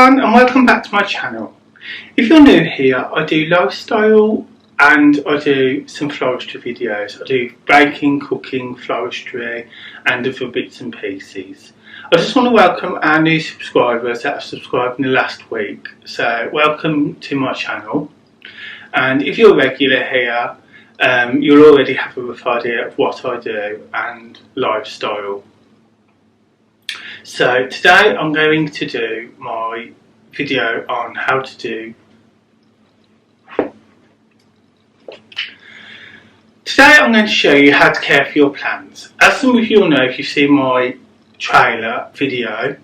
everyone, and welcome back to my channel. If you're new here, I do lifestyle and I do some floristry videos. I do baking, cooking, floristry and other bits and pieces. I just want to welcome our new subscribers that have subscribed in the last week. So welcome to my channel, and if you're regular here, you'll already have a rough idea of what I do and lifestyle. So today I'm going to do my video on how to do. Today I'm going to show you how to care for your plants. As some of you will know if you've seen my trailer video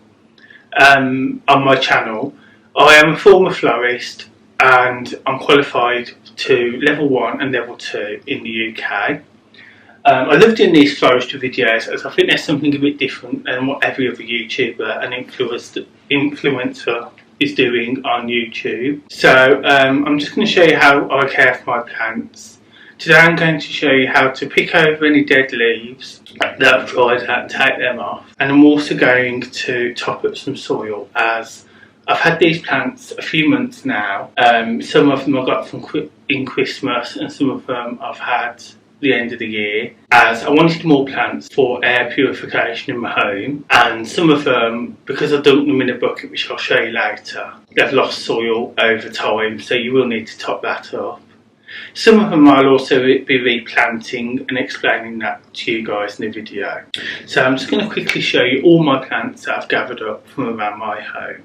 on my channel, I am a former florist and I'm qualified to level 1 and level 2 in the UK. I love doing these floristry videos as I think there's something a bit different than what every other YouTuber and influencer is doing on YouTube. So I'm just going to show you how I care for my plants. Today I'm going to show you how to pick over any dead leaves that I've dried out and take them off. And I'm also going to top up some soil, as I've had these plants a few months now. Some of them I got in Christmas and some of them I've had the end of the year, as I wanted more plants for air purification in my home, and some of them, because I dumped them in a bucket, which I'll show you later, they've lost soil over time, so you will need to top that up. Some of them I'll also be replanting and explaining that to you guys in the video. So I'm just going to quickly show you all my plants that I've gathered up from around my home.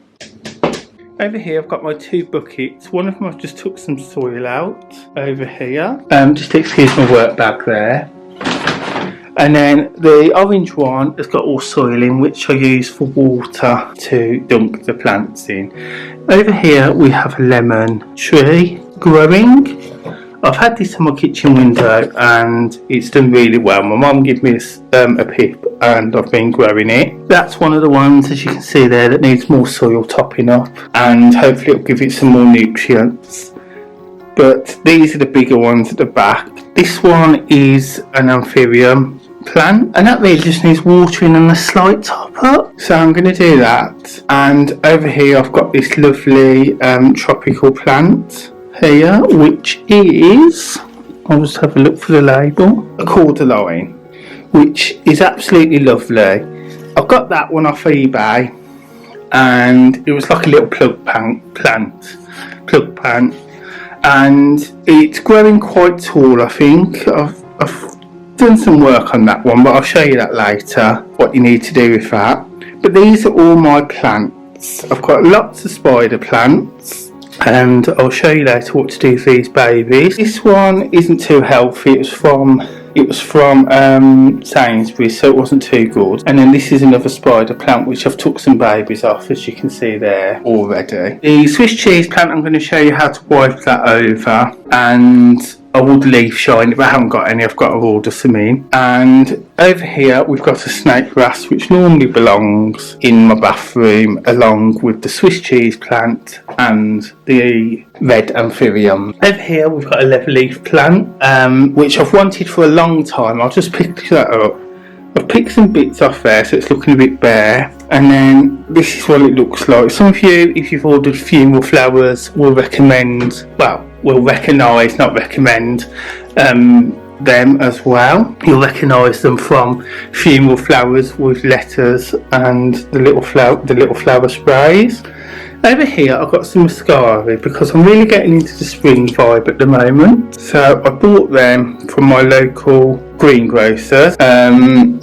Over here I've got my 2 buckets. One of them I've just took some soil out over here. Just excuse my work bag there. And then the orange one has got all soil in, which I use for water to dunk the plants in. Over here we have a lemon tree growing. I've had this on my kitchen window and it's done really well. My mum gave me a pip and I've been growing it. That's one of the ones, as you can see there, that needs more soil topping up, and hopefully it'll give it some more nutrients. But these are the bigger ones at the back. This one is an amphibian plant and that really just needs watering and a slight top up. So I'm going to do that. And over here I've got this lovely tropical plant here, which is, I'll just have a look for the label, a cordyline, which is absolutely lovely. I got that one off eBay and it was like a little plug plant, and it's growing quite tall. I think I've done some work on that one, but I'll show you that later, what you need to do with that. But these are all my plants. I've got lots of spider plants, and I'll show you later what to do with these babies. This one isn't too healthy. It was from Sainsbury's, so it wasn't too good. And then this is another spider plant which I've took some babies off, as you can see there already. The Swiss cheese plant, I'm going to show you how to wipe that over, and I would leaf shine it, but I haven't got any. I've got to order some in. And over here we've got a snake grass which normally belongs in my bathroom, along with the Swiss cheese plant and the red amphibian. Over here we've got a leather leaf plant which I've wanted for a long time. I'll just pick that up. I've picked some bits off there so it's looking a bit bare, and then this is what it looks like. Some of you, if you've ordered funeral flowers, will recognise, not recommend them as well. You'll recognise them from funeral flowers with letters and the little flower sprays. Over here I've got some mascara because I'm really getting into the spring vibe at the moment. So I bought them from my local greengrocers.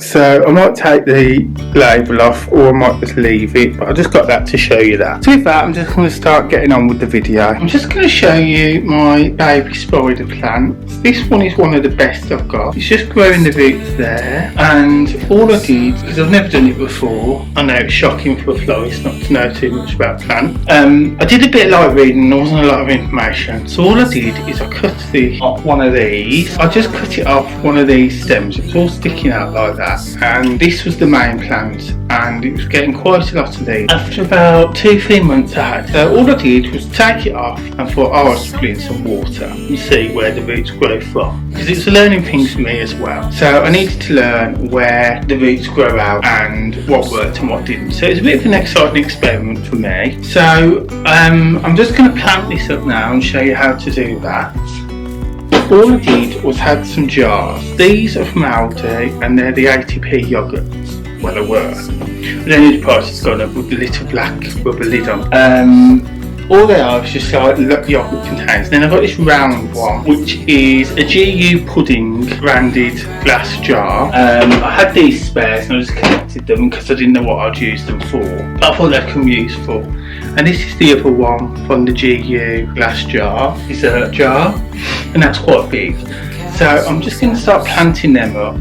So I might take the label off, or I might just leave it, but I just got that to show you that. So with that, I'm just going to start getting on with the video. I'm just going to show you my baby spider plants. This one is one of the best I've got. It's just growing the roots there, and all I did, because I've never done it before, I know it's shocking for a florist not to know too much about plants. I did a bit of light reading, there wasn't a lot of information, so all I did is I cut off one of these. I just cut it off one of these these stems, it was all sticking out like that, and this was the main plant, and it was getting quite a lot of these. After about 2-3 months I had, so all I did was take it off and thought, oh, I'll just put it in some water and see where the roots grow from, because it's a learning thing for me as well. So I needed to learn where the roots grow out and what worked and what didn't. So it's a bit of an exciting experiment for me. So I'm just going to plant this up now and show you how to do that. All I did was had some jars. These are from Aldi and they're the 80p yogurts. Well, they were. But then the price has gone up with the little black rubber lid on. All they are is just like yogurt containers. Then I've got this round one, which is a GU pudding branded glass jar. I had these spares and I just collected them because I didn't know what I'd use them for, but I thought they'd come useful. And this is the other one from the GU glass jar, dessert jar, and that's quite big. So I'm just going to start planting them up,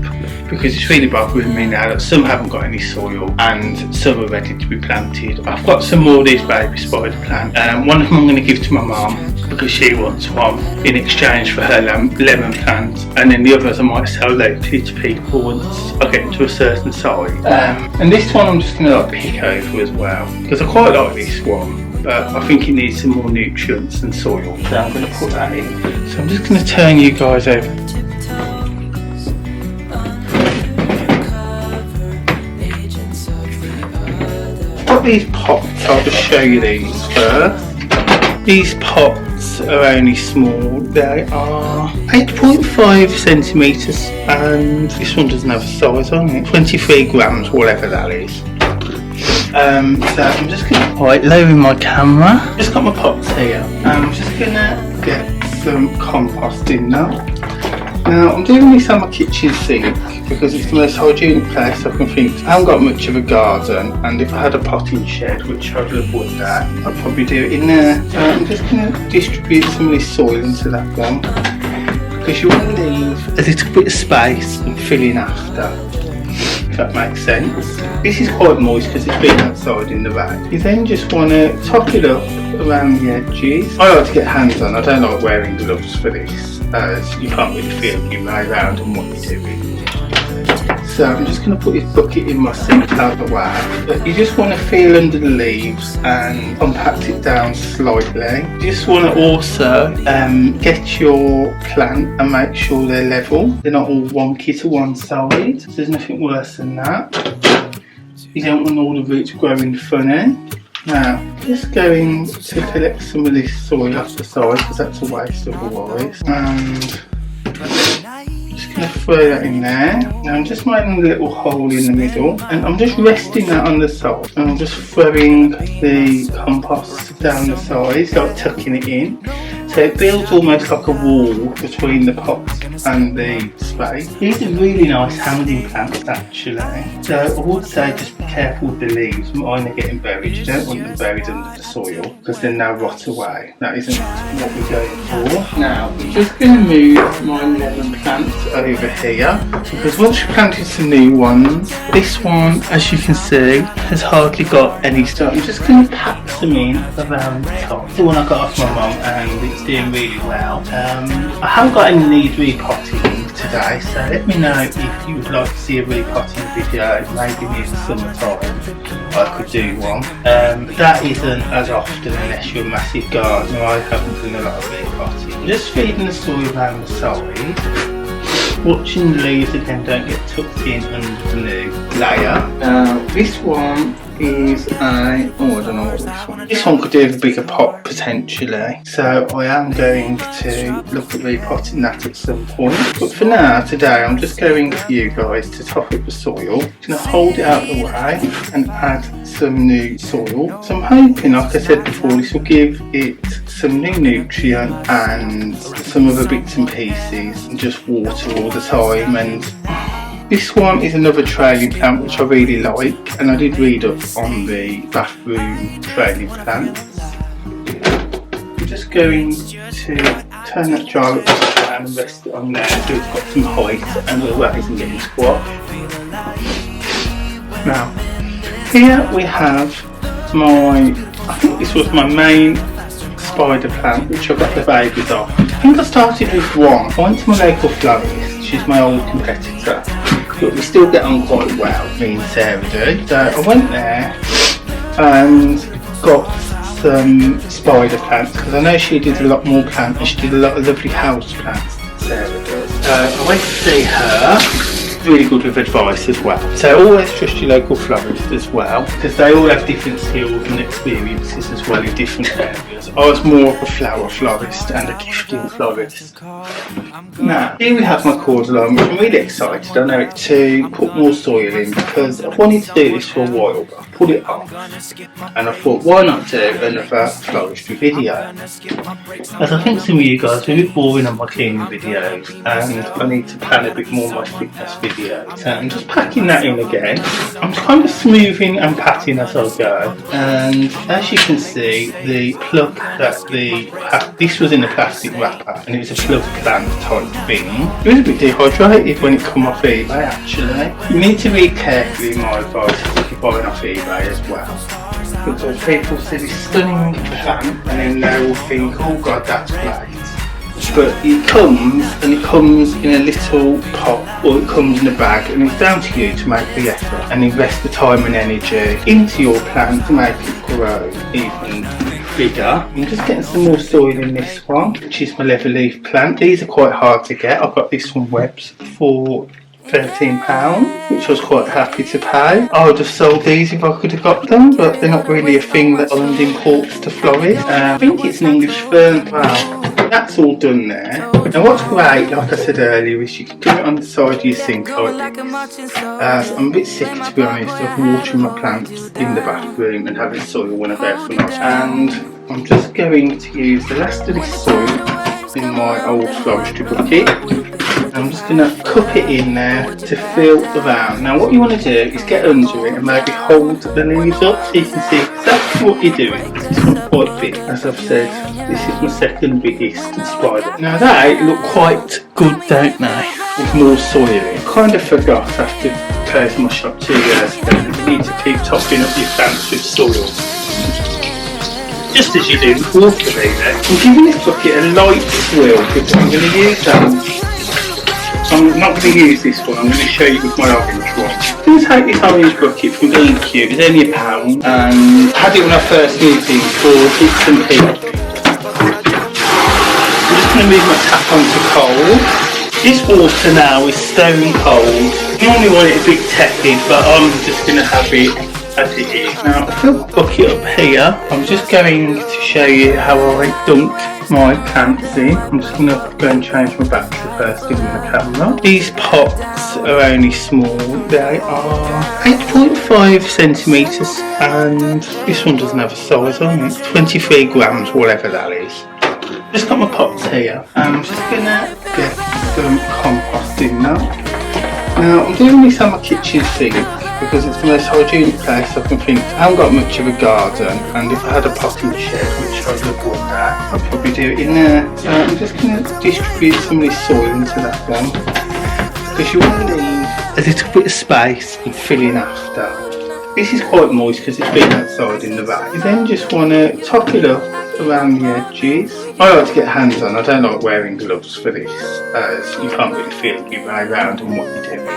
because it's really bothering me now that some haven't got any soil and some are ready to be planted. I've got some more of these baby spider plants. One of them I'm going to give to my mum because she wants one in exchange for her lemon plant, and then the others I might sell locally to people once I get to a certain size. And this one I'm just going to like pick over as well, because I quite like this one, but I think it needs some more nutrients and soil, so I'm going to put that in. So I'm just going to turn you guys over. Got these pots, I'll just show you these first. These pots are only small, they are 8.5 centimetres and this one doesn't have a size on it, 23 grams, whatever that is. So I'm just going to lowering my camera. Just got my pots here. I'm just going to get some compost in now. Now I'm doing this on my kitchen sink because it's the most hygienic place I can think. I haven't got much of a garden, and if I had a potting shed, which I'd love one day, I'd probably do it in there. So I'm just going to distribute some of this soil into that one, because you want to leave a little bit of space and fill in after, if that makes sense. This is quite moist because it's been outside in the rain. You then just want to top it up around the edges. I like to get hands on, I don't like wearing gloves for this, as you can't really feel your way around and what you're doing. So I'm just going to put this bucket in my sink out of the way. But you just want to feel under the leaves and compact it down slightly. You just want to also get your plant and make sure they're level. They're not all wonky to one side. So there's nothing worse than that. You don't want all the roots growing funny. Now, just going to collect some of this soil off the side, because that's a waste otherwise. And just going to throw that in there. Now I'm just making a little hole in the middle, and I'm just resting that on the side, and I'm just throwing the compost down the side, like tucking it in. So it builds almost like a wall between the pot and the space. These are really nice hanging plants actually. So I would say just be careful with the leaves. Mine are getting buried. You don't want them buried under the soil because then they'll rot away. That isn't what we're going for. Now I'm just going to move my lemon plants over here, because once we planted some new ones, this one, as you can see, has hardly got any stuff. I'm just going to pack some in around the top. The one I got off my mum, and it's doing really well. I haven't got any need repotting today, so let me know if you would like to see a repotting video, maybe near the summertime. I could do one. That isn't as often unless you're a massive gardener. I haven't done a lot of repotting. I'm just feeding the soil around the side. Watching the leaves again don't get tucked in under the new layer. Now this one is I don't know what this one is. This one could do with a bigger pot potentially, so I am going to look at repotting that at some point. But for now, today, I'm just going for you guys to top up the soil. I'm going to hold it out of the way and add some new soil. So I'm hoping, like I said before, this will give it some new nutrient and some other bits and pieces, and just water all the time. And this one is another trailing plant which I really like, and I did read up on the bathroom trailing plants. I'm just going to turn that jar upside down and rest it on there so it's got some height and the rat isn't getting squat. Now, here we have I think this was my main spider plant which I got the babies off. think I started with one. I went to my local florist, she's my old competitor, but we still get on quite well, me and Sarah do. So I went there and got some spider plants, because I know she did a lot more plants and she did a lot of lovely house plants, Sarah does. I went to see her. Really good with advice as well. So always trust your local florist as well, because they all have different skills and experiences as well in different areas. I was more of a flower florist and a gifting florist. Now, here we have my cordon, which I'm really excited, I know, to put more soil in, because I've wanted to do this for a while, but I put it off. And I thought, why not do another floristry video? As I think some of you guys are a bit boring on my cleaning videos, and I need to plan a bit more on my fitness videos. So I'm just packing that in again. I'm kind of smoothing and patting as I go. And as you can see, the plug that this was in a plastic wrapper, and it was a plug plant type thing. It was a bit dehydrated when it come off eBay actually. You need to read carefully, my advice, if you're buying off eBay as well. Because people see this stunning plant and then they will think, oh god, that's great. But it comes in a little pot, or it comes in a bag, and it's down to you to make the effort and invest the time and energy into your plant to make it grow even bigger. I'm just getting some more soil in this one, which is my leather leaf plant. These are quite hard to get. I got this from Webb's for £13, which I was quite happy to pay. I would have sold these if I could have got them, but they're not really a thing that Holland imports to florists. I think it's an English fern. Wow. That's all done there. Now what's great, like I said earlier, is you can do it on the side of your sink like this. I'm a bit sick, to be honest, of watering my plants in the bathroom and having soil when I go for lunch. And I'm just going to use the last of this soil in my old floristry bucket. I'm just going to cup it in there to fill around. Now what you want to do is get under it and maybe hold the leaves up so you can see exactly what you're doing. This one's quite big, as I've said. This is my second biggest spider. Now they look quite good, don't they? With more soil in. Kind of forgot after closing my shop 2 years ago that you need to keep topping up your plants with soil. Just as you do with water, really. I'm giving this bucket a light swill because I'm going to use I'm not going to use this one, I'm going to show you with my orange one. I'm going to take this orange bucket from B&Q, it's only £1, and I had it when I first moved in for bits and pink. I'm just going to move my tap onto cold. This water now is stone cold. I normally want it a bit tepid, but I'm just going to have it as it is. Now I fill the bucket up here. I'm just going to show you how I dunk my plants in. I'm just going to go and change my battery first in the camera. These pots are only small. They are 8.5 centimetres and this one doesn't have a size on it. 23 grams, whatever that is. Just got my pots here. I'm just going to get some compost in now. Now I'm doing this on my kitchen sink because it's the most hygienic place I can think. I haven't got much of a garden, and if I had a potting shed, which I would one day, I'd probably do it in there. So I'm just going to distribute some of this soil into that one, because you want to leave a little bit of space and fill in after. This is quite moist because it's been outside in the rain. You then just want to top it up around the edges. I like to get hands on, I don't like wearing gloves for this, as you can't really feel your way around and what you're doing.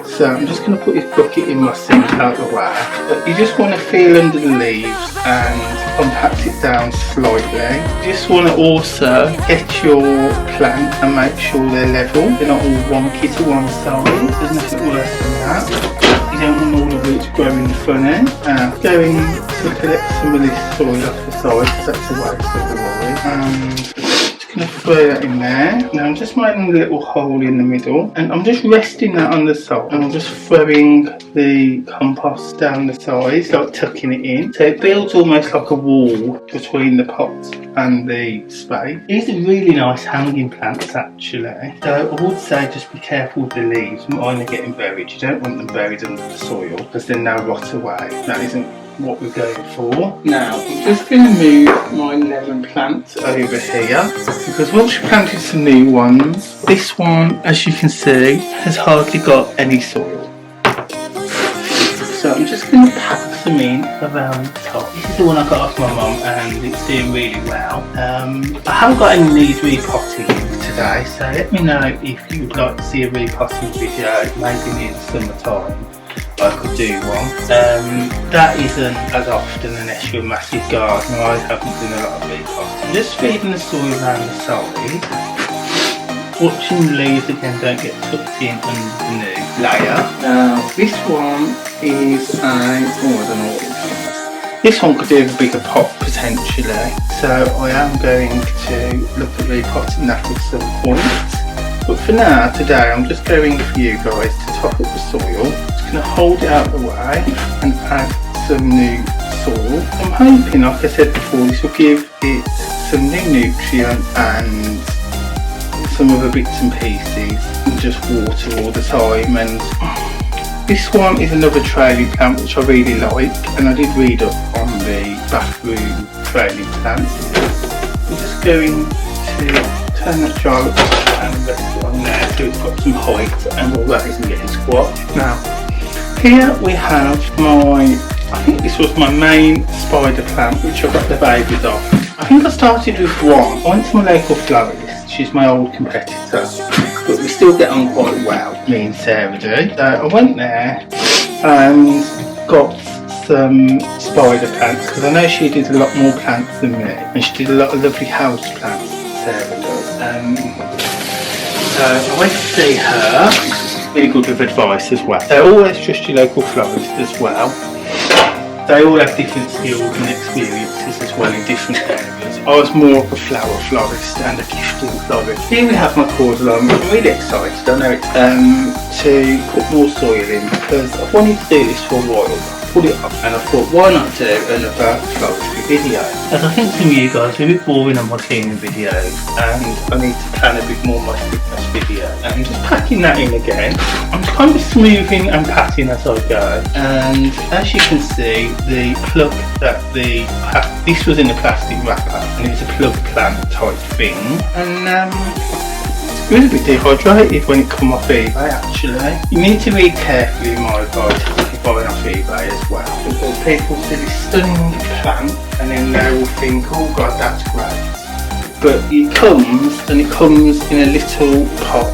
So I'm just going to put this bucket in my sink out the way, but you just want to feel under the leaves and compact it down slightly. You just want to also get your plant and make sure they're level, they're not all wonky to one side. There's nothing worse than that. You don't want all the roots growing funny. Going to collect some of this soil off the side because that's a waste of the worry. And going to throw that in there. Now I'm just making a little hole in the middle and I'm just resting that on the side, and I'm just throwing the compost down the sides, like tucking it in, so it builds almost like a wall between the pot and the space. These are really nice hanging plants actually, so I would say just be careful with the leaves. Mine are getting buried. You don't want them buried under the soil because then they'll rot away. That isn't what we're going for. Now I'm just going to move my lemon plant over here, because once we planted some new ones, this one, as you can see, has hardly got any soil. So I'm just going to pat some in around the top. This is the one I got off my mum and it's doing really well. I haven't got any needs repotting today, so let me know if you would like to see a repotting video, maybe in the summertime. I could do one. That isn't as often unless you're a massive gardener. I haven't done a lot of repotting. Just feeding the soil around the side. Watching the leaves again don't get tucked in under the new layer. Now this one is I don't know what it is. This one could do with a bigger pot potentially. So I am going to look at repotting that at some point. But for now, today I'm just going for you guys to top up the soil. Just going to hold it out of the way and add some new soil. I'm hoping, like I said before, this will give it some new nutrient and some other bits and pieces, and just water all the time. And this one is another trailing plant which I really like, and I did read up on the bathroom trailing plants. I'm just going to turn that jar up and rest it on there so it's got some height and all that isn't getting squashed. Now here we have I think this was my main spider plant which I got the babies off. I think I started with one. I went to my local florist. She's my old competitor, but we still get on quite well, me and Sarah do. So I went there and got some spider plants because I know she did a lot more plants than me, and she did a lot of lovely house plants, Sarah does. So I went to see her, really good with advice as well. So always trust your local florist as well. They all have different skills and experiences as well in different areas. I was more of a flower florist and a gifting florist. Here we have my cordyline, which I'm really excited, I know it's to put more soil in because I've wanted to do this for a while. I put it up and I thought, why not do another floristry video? As I think some of you guys are a bit boring on my cleaning videos and I need to plan a bit more my fitness video. And just packing that in again, I'm kind of smoothing and patting as I go. And as you can see, the plug that this was in a plastic wrapper and it's a plug plant type thing, and it was a bit dehydrated when it come off eBay actually. You need to read carefully my advice if you're buying off eBay as well, because people see this stunning plant and then they will think, oh god, that's great, but it comes in a little pot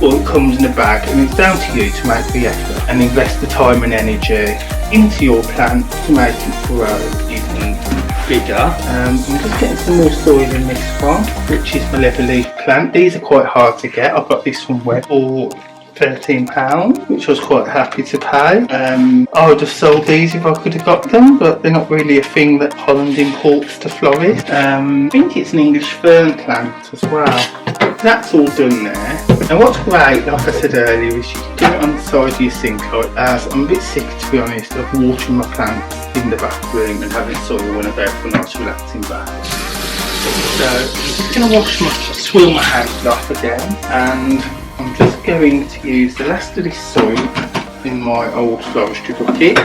or it comes in a bag, and it's down to you to make the effort and invest the time and energy into your plant to make it grow even bigger. I'm just getting some more soil in this one, which is my leather leaf plant. These are quite hard to get. I got this one wet for £13, which I was quite happy to pay. I would have sold these if I could have got them, but they're not really a thing that Holland imports to florists. I think it's an English fern plant as well. That's all done there. Now what's great, like I said earlier, is you can do it on the side of your sink like as. I'm a bit sick, to be honest, of watering my plants in the bathroom and having soil when I go for a nice relaxing bath. So I'm just going to swirl my hands off again, and I'm just going to use the last of this soil in my old floristry bucket,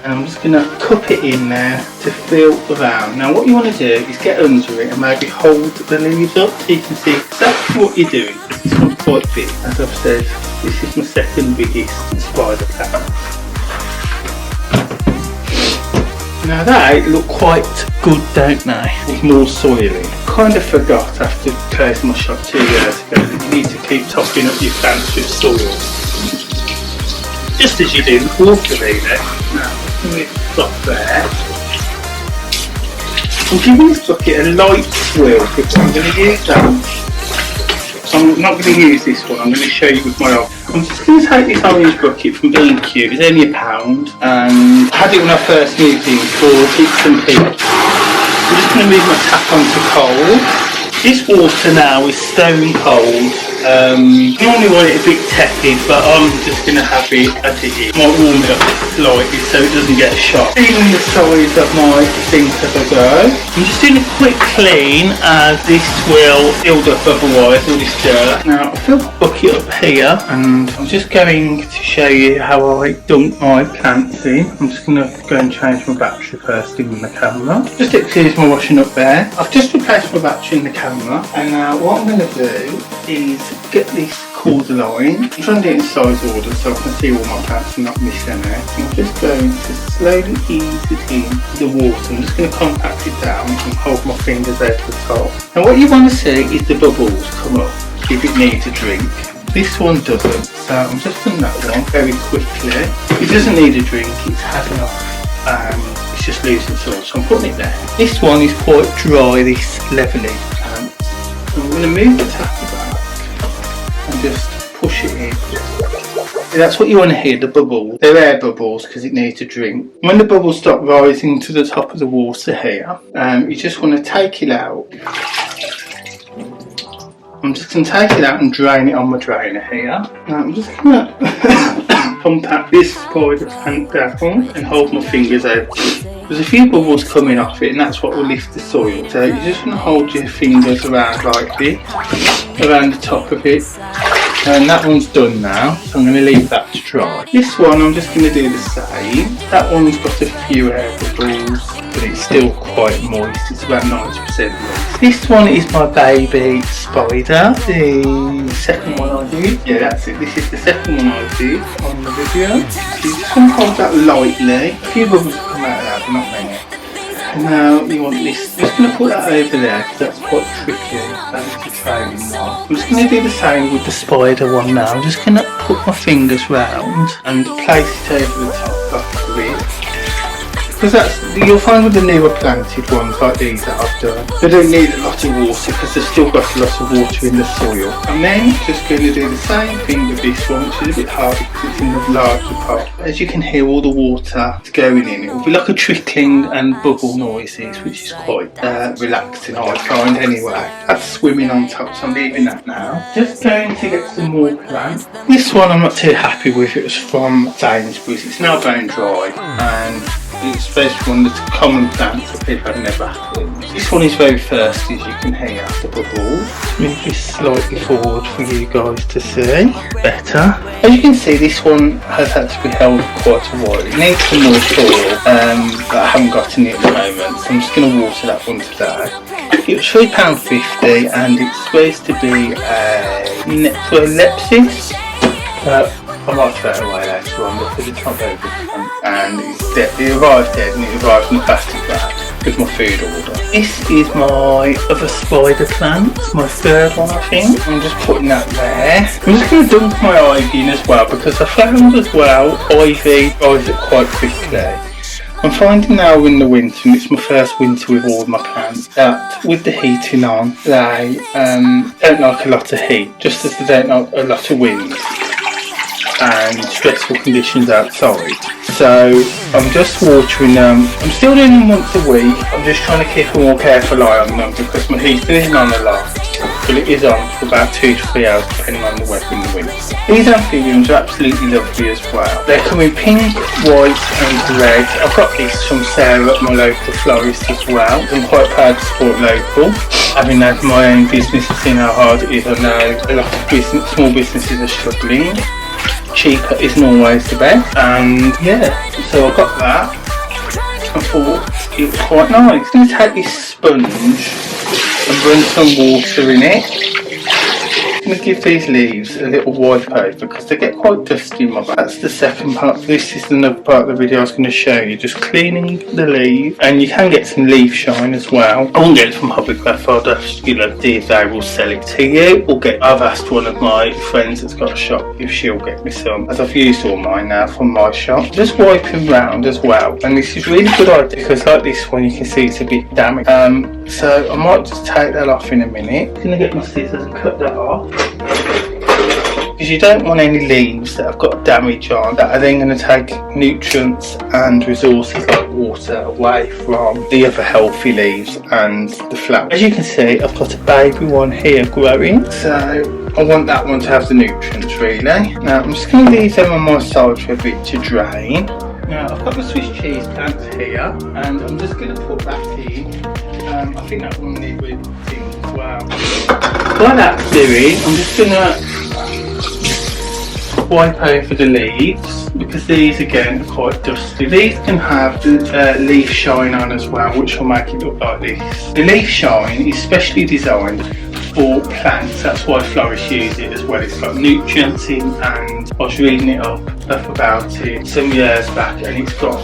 and I'm just going to cup it in there to fill around. Now what you want to do is get under it and maybe hold the leaves up so you can see exactly what you're doing. This one's quite big, as I've said, this is my second biggest spider plant. Now they look quite good, don't they, with more soil in. Kind of forgot after closing my shop 2 years ago that you need to keep topping up your plants with soil. Just as you do with water really. Now, I'm going to stop there. I'm giving this bucket a light swirl because I'm going to use that. I'm not going to use this one, I'm going to show you with my own. I'm just going to take this orange bucket from B&Q, it's only £1, and I had it when I first moved in for bits and pieces. I'm just going to move my tap onto cold. This water now is stone cold. Normally want it a bit tepid, but I'm just going to have it as it is. Might warm it up slightly so it doesn't get a shock. Cleaning the sides of my sink as I go. I'm just doing a quick clean as this will build up otherwise, all this dirt. Now I fill the bucket up here and I'm just going to show you how I dunk my plants in. I'm just going to go and change my battery first in the camera. Just excuse my washing up there. I've just replaced my battery in the camera, and now what I'm going to do is get this called the line. I'm trying to do it in size order so I can see all my plants and not miss any. I'm just going to slowly ease it in the water. I'm just going to compact it down and hold my fingers over the top. And what you want to see is the bubbles come up if it needs a drink. This one doesn't, so I'm just doing that one very quickly. It doesn't need a drink, it's had enough. It's just losing salt, so I'm putting it there. This one is quite dry, this levelly plant. So I'm going to move the tapper back and just push it in. That's what you want to hear, the bubbles. They're air bubbles because it needs a drink. When the bubbles stop rising to the top of the water here, you just want to take it out. I'm just going to take it out and drain it on my drainer here. Now I'm just going to compact this spider plant down and hold my fingers out. There's a few bubbles coming off it and that's what will lift the soil. So you're just going to hold your fingers around like this, around the top of it. And that one's done now, so I'm going to leave that to dry. This one I'm just going to do the same. That one's got a few air bubbles, but it's still quite moist. It's about 90% moist. This one is my baby spider, the second one I did. Yeah, that's it. This is the second one I did on the video. So you just want to hold that lightly. A few bubbles come out of that, but not many. And now you want this. I'm just going to put that over there because that's quite tricky. That's a trailing one. I'm just going to do the same with the spider one now. I'm just going to put my fingers round and place it over the top of the lid. Because you'll find with the newer planted ones like these that I've done, they don't need a lot of water because they've still got a lot of water in the soil. And then just going to do the same thing with this one, which is a bit harder because it's in the larger pot. As you can hear, all the water is going in. It will be like a trickling and bubble noises, which is quite relaxing, I find anyway. That's swimming on top, so I'm leaving that now. Just going to get some more plants. This one I'm not too happy with. It was from Sainsbury's. It's now bone dry and it's basically one of the common plants that people have never had. This one is very thirsty, as you can hear the bubbles. Move this slightly forward for you guys to see better. As you can see, this one has had to be held for quite a while. It needs some more soil, but I haven't got any at the moment, so I'm just going to water that one today. It was £3.50 and it's supposed to be a Lepsis. I might throw it away later on because it's not very good fun. And it's dead. It arrived dead and it arrived in a plastic bag with my food order. This is my other spider plant, my third one I think. I'm just putting that there. I'm just going to dunk my ivy in as well because I found as well ivy dries up quite quickly. I'm finding now in the winter, and it's my first winter with all of my plants, that with the heating on, they don't like a lot of heat, just as they don't like a lot of wind and stressful conditions outside. So I'm just watering them. I'm still doing them once a week. I'm just trying to keep a more careful eye on them because my heating isn't on a lot, but it is on for about 2 to 3 hours depending on the weather in the winter. These amphibians are absolutely lovely as well. They come in pink, white and red. I've got these from Sarah at my local florist as well. I'm quite proud to support local. Having had my own business and seen how hard it is, I know a lot of small businesses are struggling. Cheaper isn't always the best, and yeah, so I got that. I thought it was quite nice. I'm going to take this sponge and run some water in it. I'm going to give these leaves a little wipe over because they get quite dusty in my bag. That's the second part. This is another part of the video I was going to show you, just cleaning the leaves, and you can get some leaf shine as well. I won't get it from Hobbycraft. I'll just see if they will sell it to you, or I've asked one of my friends that's got a shop if she'll get me some, as I've used all mine now from my shop. Just wiping round as well, and this is really good idea because like this one you can see it's a bit damaged. So I might just take that off in a minute. I'm going to get my scissors and cut that off. Because you don't want any leaves that have got damage on that are then going to take nutrients and resources like water away from the other healthy leaves and the flowers. As you can see, I've got a baby one here growing, so I want that one to have the nutrients really. Now I'm just going to leave them on my side for a bit to drain. Now I've got my Swiss cheese plants here and I'm just going to put that in. I think that one needs really put in as well. While that's doing, I'm just going to wipe over the leaves because these again are quite dusty. These can have the leaf shine on as well, which will make it look like this. The leaf shine is specially designed for plants. That's why florists use it as well. It's got nutrients in, and I was reading it up about it some years back, and it's got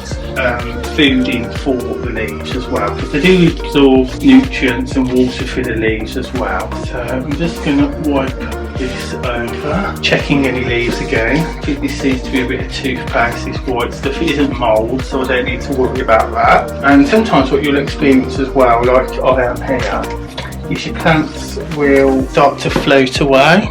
food in for the leaves as well, because they do absorb nutrients and water through the leaves as well. So I'm just going to wipe this over, checking any leaves again. I think this seems to be a bit of toothpaste. This white stuff, it isn't mould, so I don't need to worry about that. And sometimes what you'll experience as well, like I am here, is your plants will start to float away.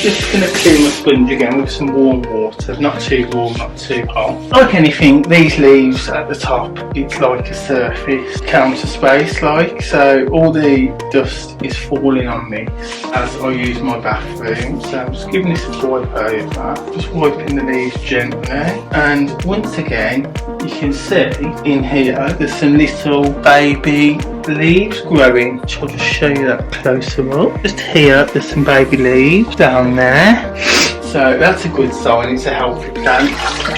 Just going to clean my sponge again with some warm water, not too warm, not too hot. Like anything, these leaves at the top, it's like a surface counter space, so all the dust is falling on this as I use my bathroom. So I'm just giving this a wipe over, just wiping the leaves gently, and once again you can see in here there's some little baby leaves growing, which I'll just show you that closer up. Just here there's some baby leaves down there, so that's a good sign. It's a healthy plant,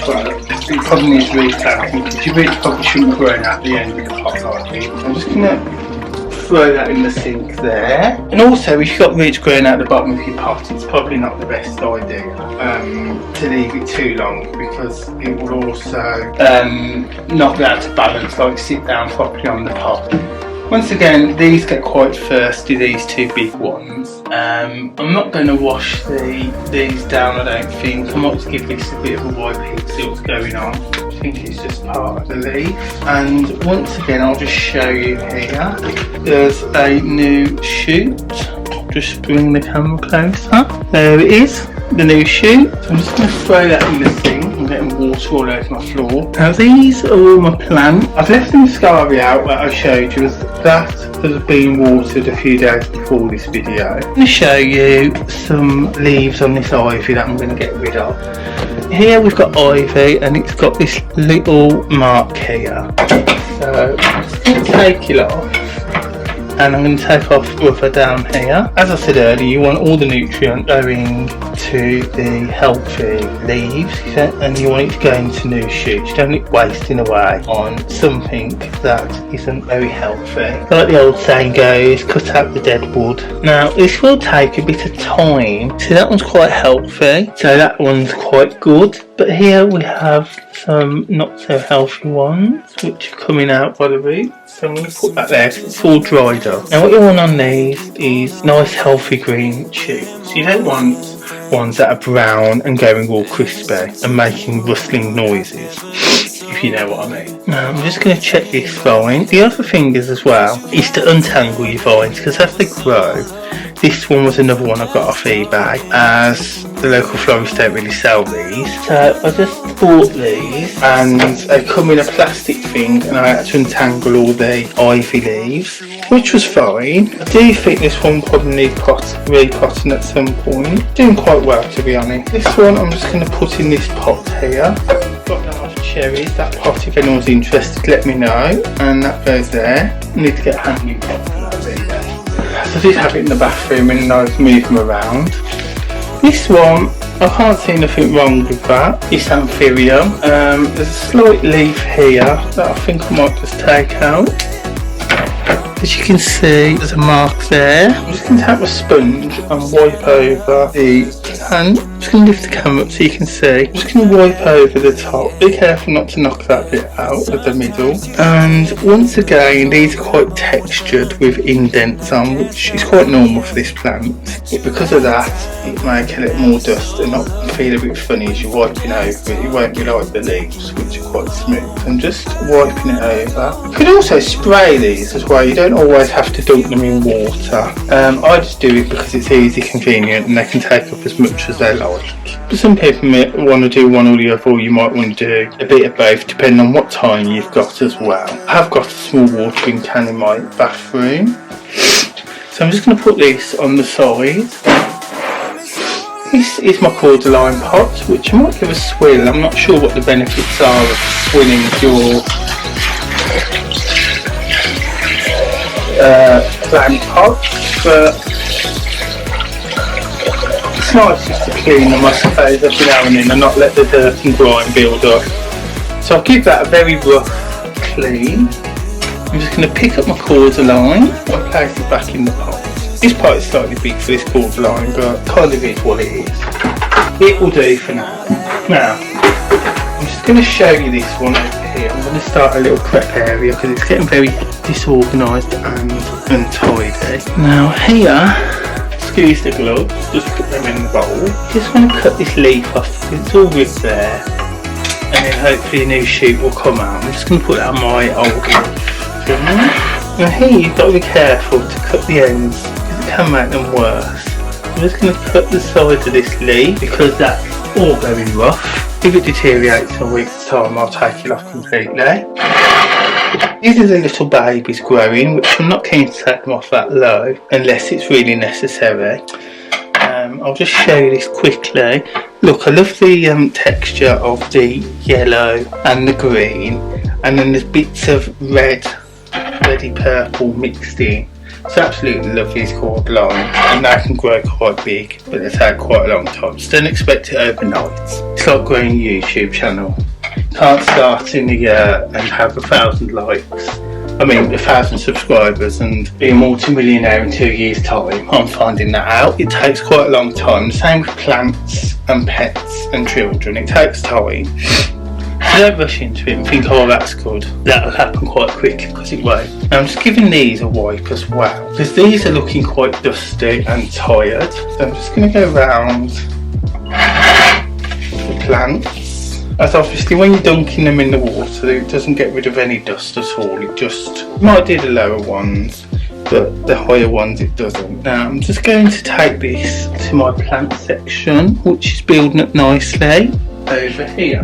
but it probably needs replanting, because you really probably shouldn't have grown out the end of the pot like this. I'm just going to throw that in the sink there. And also, if you've got roots growing out the bottom of your pot, it's probably not the best idea to leave it too long, because it will also not be able to balance, like sit down properly on the pot. Once again, these get quite thirsty, these two big ones. I'm not going to wash these down, I don't think. I might just give this a bit of a wipe here to see what's going on. I think it's just part of the leaf. And once again, I'll just show you here. There's a new shoot. Just bring the camera closer. There it is, the new shoot. So I'm just going to throw that in the sink. I'm getting water all over my floor. Now these are all my plants. I've left the muscari out that I showed you, as that has been watered a few days before this video. I'm going to show you some leaves on this ivy that I'm going to get rid of. Here we've got ivy, and it's got this little mark here. So I'm just going to take it off. And I'm going to take off rubber down here. As I said earlier, you want all the nutrient going to the healthy leaves, and you want it to go into new shoots. You don't want it wasting away on something that isn't very healthy. Like the old saying goes, cut out the dead wood. Now this will take a bit of time. See, that one's quite healthy, so that one's quite good. But here we have some not so healthy ones which are coming out by the roots. So I'm going to put that there because it's all dried up. Now what you want on these is nice healthy green shoots. You don't want ones that are brown and going all crispy and making rustling noises, if you know what I mean. Now I'm just going to check this vine. The other thing is as well is to untangle your vines, because as they grow, this one was another one I got off eBay, as the local florists don't really sell these. So I just bought these, and they come in a plastic thing, and I had to untangle all the ivy leaves, which was fine. I do think this one probably needs repotting at some point. Doing quite well, to be honest. This one I'm just going to put in this pot here. Got nice cherries. That pot, if anyone's interested, let me know. And that goes there. I need to get a hanging pot for that video. So I did have it in the bathroom, and I was moving them around. This one, I can't see nothing wrong with that. It's Amphibium. There's a slight leaf here that I think I might just take out. As you can see, there's a mark there. I'm just going to take my sponge and wipe over the plant. I'm just going to lift the camera up so you can see. I'm just going to wipe over the top. Be careful not to knock that bit out of the middle. And once again, these are quite textured with indents on, which is quite normal for this plant. But because of that, it may collect more dust and not feel a bit funny as you're wiping over it. It won't be like the leaves, which are quite smooth. I'm just wiping it over. You could also spray these as well. You don't always have to dunk them in water. I just do it because it's easy, convenient, and they can take up as much as they like. But some people might want to do one or the other, or you might want to do a bit of both, depending on what time you've got as well. I have got a small watering can in my bathroom, so I'm just going to put this on the side. This is my cordyline pot, which I might give a swill. I'm not sure what the benefits are of swilling your plant pots, but it's nice just to clean them, I suppose, every now and then, and not let the dirt and grime build up. So I'll give that a very rough clean. I'm just going to pick up my cordyline and place it back in the pot. This part is slightly big for this cord line, but kind of is what it is. It will do for now. Now, I'm just going to show you this one over here. I'm going to start a little prep area because it's getting very disorganised and untidy. Now here, squeeze the gloves, just put them in the bowl. Just want to cut this leaf off because it's all ripped there. And then hopefully a new shoot will come out. I'm just going to put that on my old leaf. Now here you've got to be careful to cut the ends because it can make them worse. I'm just going to cut the sides of this leaf because that's all very rough. If it deteriorates in a week's time, I'll take it off completely. These are the little babies growing, which I'm not keen to take them off that low unless it's really necessary. I'll just show you this quickly. Look, I love the texture of the yellow and the green, and then there's bits of reddy purple mixed in. It's absolutely lovely, these cord lines, and they can grow quite big, but they take quite a long time, so don't expect it overnight. It's like growing a YouTube channel. Can't start in a year and have 1,000 likes, 1,000 subscribers and be a multi-millionaire in 2 years time. I'm finding that out. It takes quite a long time. The same with plants and pets and children, it takes time. So don't rush into it and think, oh that's good, that'll happen quite quick, because it won't. Now I'm just giving these a wipe as well, because these are looking quite dusty and tired. So I'm just going to go around the plants, as obviously when you're dunking them in the water it doesn't get rid of any dust at all. It just might do the lower ones, but the higher ones it doesn't. Now I'm just going to take this to my plant section, which is building up nicely over here.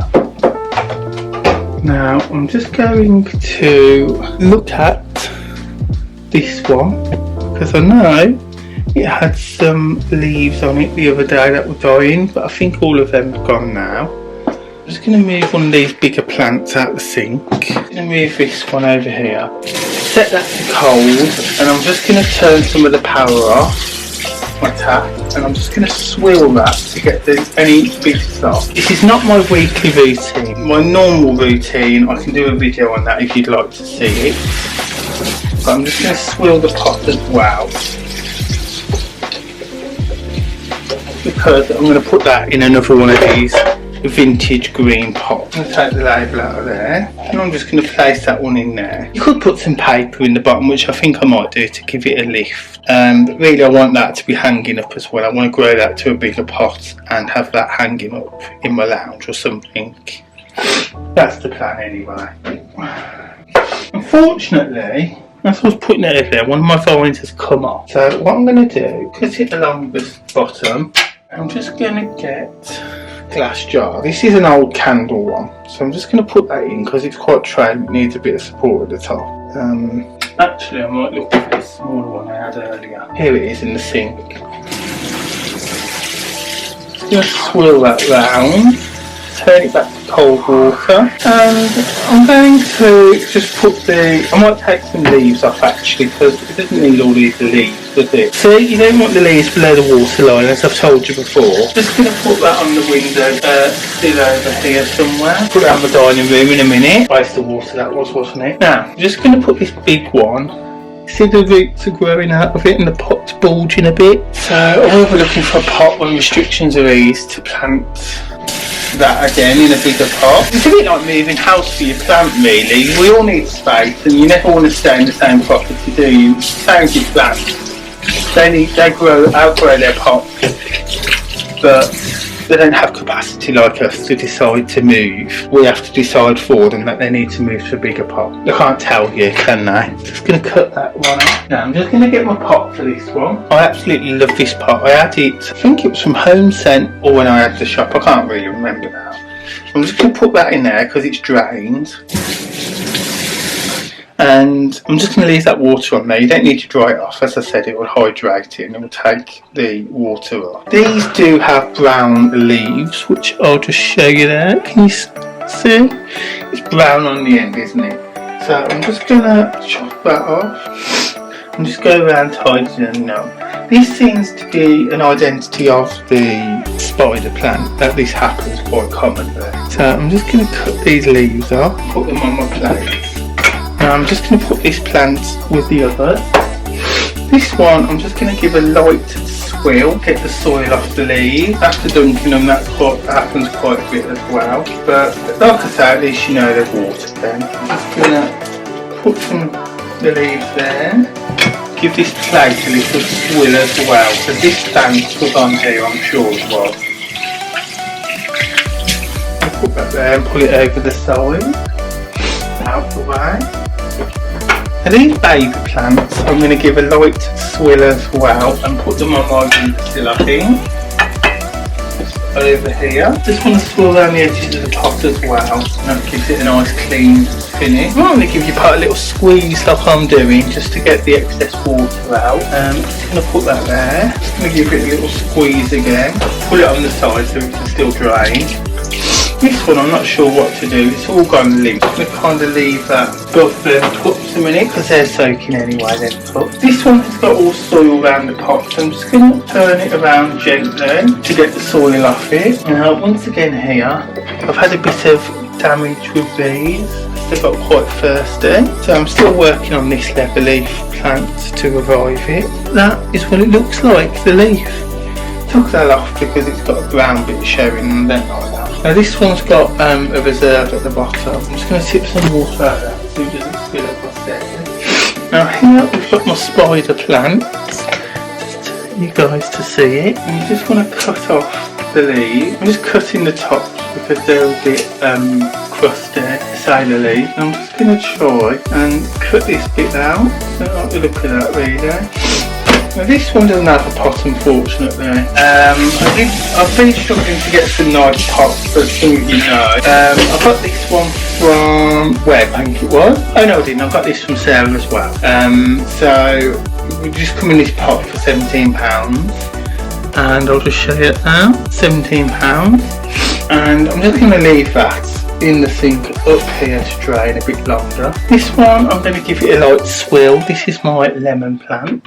Now I'm just going to look at this one because I know it had some leaves on it the other day that were dying, but I think all of them are gone now. I'm just going to move one of these bigger plants out the sink. I'm going to move this one over here, set that to cold, and I'm just going to turn some of the power off my tap, and I'm just going to swill that to get any bits off. This is not my weekly routine. My normal routine, I can do a video on that if you'd like to see it. But I'm just going to swill the pot as well, because I'm going to put that in another one of these vintage green pots. I'm going to take the label out of there, and I'm just going to place that one in there. You could put some paper in the bottom, which I think I might do to give it a lift. But really I want that to be hanging up as well. I want to grow that to a bigger pot and have that hanging up in my lounge or something. That's the plan anyway. Unfortunately, as I was putting it over there, one of my vines has come off. So what I'm going to do, cut it along the bottom. I'm just going to get a glass jar. This is an old candle one, so I'm just going to put that in because it's quite trim. It needs a bit of support at the top. Actually, I might look for this smaller one I had earlier. Here it is in the sink. Just swirl that round, turn it back to cold water, and I'm going to just put I might take some leaves off actually, because it doesn't need all these leaves, does it? So you don't want the leaves below the water line, as I've told you before. Just going to put that on the window, still over here somewhere. Put that on the dining room in a minute. Ice the water that was, wasn't it? Now, I'm just going to put this big one. See the roots are growing out of it and the pot's bulging a bit. So I will be looking for a pot when restrictions are eased to plant that again in a bigger pot. It's a bit like moving house for your plant really. We all need space and you never want to stay in the same property, do you? Same with plants. They outgrow their pot, but they don't have capacity like us to decide to move. We have to decide for them that they need to move to a bigger pot. They can't tell you, can they? Just going to cut that one out. Now I'm just going to get my pot for this one. I absolutely love this pot. I had it, I think it was from Home Scent or when I had the shop. I can't really remember now. I'm just going to put that in there because it's drained. And I'm just going to leave that water on there. You don't need to dry it off. As I said, it will hydrate it and it will take the water off. These do have brown leaves, which I'll just show you there. Can you see? It's brown on the end, isn't it? So I'm just going to chop that off and just go around tidying them up. This seems to be an identity of the spider plant, that this happens quite commonly. So I'm just going to cut these leaves off, put them on my plate. Now I'm just going to put this plant with the others. This one I'm just going to give a light swill, get the soil off the leaves. After dunking them, that happens quite a bit as well. But like I say, at least you know they're watered then. I'm just going to put the leaves there. Give this plate a little swill as well, because this plant was on here, I'm sure it was. I'll put that there and pull it over the side, out the way. Now these baby plants, I'm going to give a light swill as well and put them on my windowsill, I think. Just over here. Just want to swirl around the edges of the pot as well, and that gives it a nice clean finish. I'm going to give you a little squeeze like I'm doing, just to get the excess water out. I'm just going to put that there. Just going to give it a little squeeze again. Pull it on the side so it can still drain. This one I'm not sure what to do, it's all gone limp. I'm going to kind of leave that above the cups a minute because they're soaking anyway, then cups. This one has got all soil around the pot, so I'm just going to turn it around gently to get the soil off it. Now once again here, I've had a bit of damage with these. They've got quite thirsty, so I'm still working on this leather leaf plant to revive it. That is what it looks like, the leaf. Took that off because it's got a brown bit showing and then like that. Now this one's got a reserve at the bottom. I'm just going to tip some water out there so it doesn't spill across there. Now here we've got my spider plant, just for you guys to see it. And you just want to cut off the leaves. I'm just cutting the tops because they're a bit crusty, to say the least. I'm just going to try and cut this bit out. I don't like the look of that really. Now this one doesn't have a pot, unfortunately. I've been struggling to get some nice pots, as some of you know. I got this one from Web, I think it was. Oh no I didn't, I got this from Sarah as well. So we just come in this pot for £17, and I'll just show you it now. £17, and I'm just going to leave that in the sink up here to drain a bit longer. This one I'm going to give it a light swill. This is my lemon plant.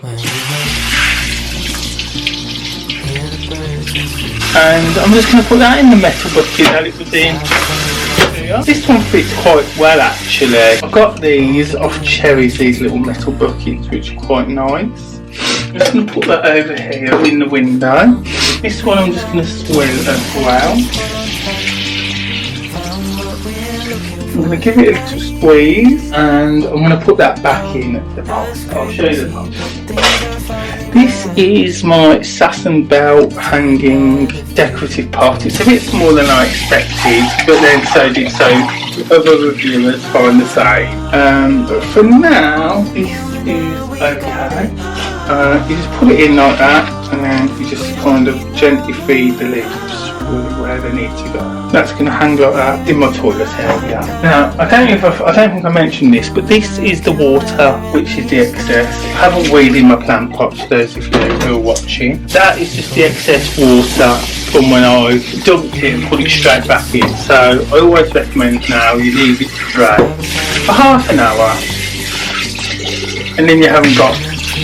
And I'm just going to put that in the metal bucket that it was in. This one fits quite well actually. I've got these off Cherries, these little metal buckets, which are quite nice. I'm just going to put that over here in the window. This one I'm just going to swill as well. I'm going to give it a little squeeze and I'm going to put that back in the pot. I'll show you the pot. This is my Sass and Bell hanging decorative pot. It's a bit smaller than I expected, but then so did other reviewers find the same. But for now, this is okay. You just put it in like that and then you just kind of gently feed the leaves where they need to go. That's going to hang like that in my toilet area. Now, I don't think I mentioned this, but this is the water, which is the excess. I haven't weeded my plant pots, those of you who are watching. That is just the excess water from when I dumped it and put it straight back in. So I always recommend now you leave it to drain for half an hour, and then you haven't got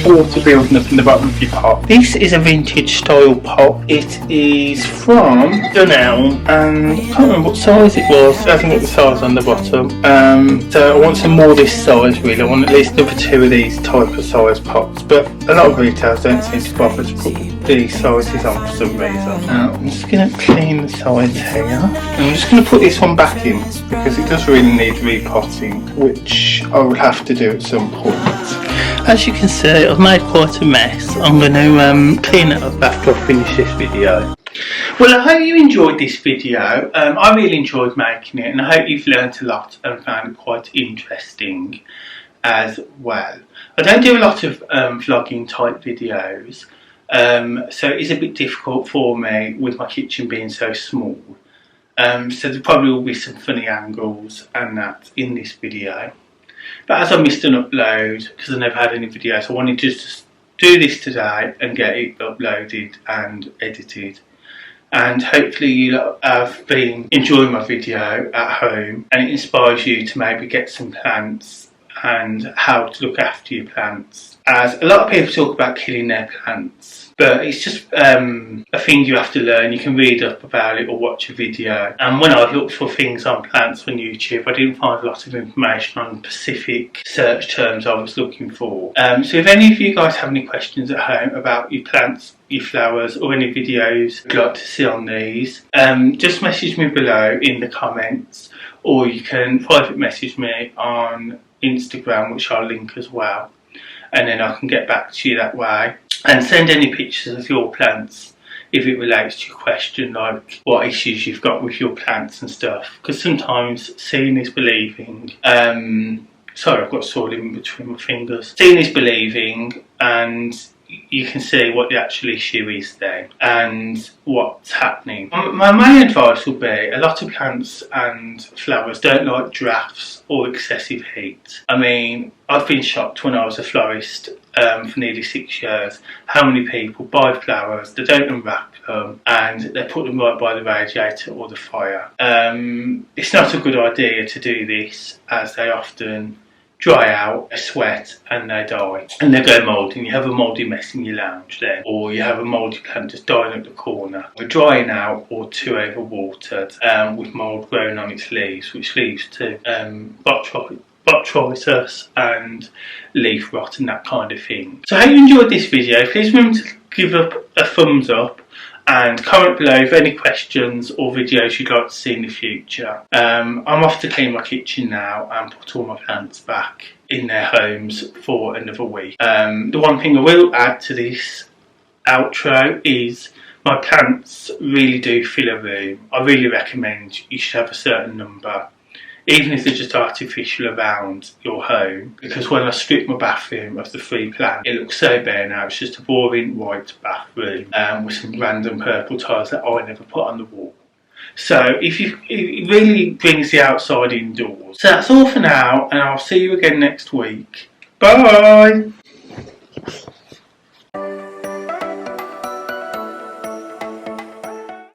water building up in the bottom of your pot. This is a vintage style pot. It is from Dunelm and I can't remember what size it was. I haven't got the size on the bottom. So I want some more this size really. I want at least another 2 of these type of size pots, but a lot of retailers don't seem to bother to put these sizes on for some reason. Now I'm just going to clean the sides here and I'm just going to put this one back in because it does really need repotting, which I will have to do at some point. As you can see, I've made quite a mess. I'm going to clean it up after I finish this video. Well, I hope you enjoyed this video. I really enjoyed making it and I hope you've learnt a lot and found it quite interesting as well. I don't do a lot of vlogging type videos, so it's a bit difficult for me with my kitchen being so small. So there probably will be some funny angles and that in this video. But as I missed an upload because I never had any videos, I wanted to just do this today and get it uploaded and edited. And hopefully you have been enjoying my video at home and it inspires you to maybe get some plants and how to look after your plants. As a lot of people talk about killing their plants but it's just a thing you have to learn. You can read up about it or watch a video. And when I looked for things on plants on YouTube, I didn't find a lot of information on specific search terms I was looking for. So if any of you guys have any questions at home about your plants, your flowers, or any videos you'd like to see on these, just message me below in the comments, or you can private message me on Instagram, which I'll link as well, and then I can get back to you that way. And send any pictures of your plants if it relates to your question, like what issues you've got with your plants and stuff, because sometimes seeing is believing. Sorry, I've got soil in between my fingers. Seeing is believing, and you can see what the actual issue is then and what's happening. My main advice would be, a lot of plants and flowers don't like drafts or excessive heat. I mean, I've been shocked when I was a florist for nearly 6 years how many people buy flowers, they don't unwrap them and they put them right by the radiator or the fire. It's not a good idea to do this, as they often dry out, they sweat and they die and they go mouldy, and you have a mouldy mess in your lounge then, or you have a mouldy plant just dying at the corner. We're drying out or too overwatered with mould growing on its leaves, which leads to botrytis and leaf rot and that kind of thing. So I hope you enjoyed this video. Please remember to give up a thumbs up and comment below if any questions or videos you'd like to see in the future. I'm off to clean my kitchen now and put all my plants back in their homes for another week. The one thing I will add to this outro is my plants really do fill a room. I really recommend you should have a certain number, even if they're just artificial around your home, because when I strip my bathroom of the 3 plants, it looks so bare now. It's just a boring white bathroom with some random purple tiles that I never put on the wall. So it really brings the outside indoors. So that's all for now, and I'll see you again next week. Bye!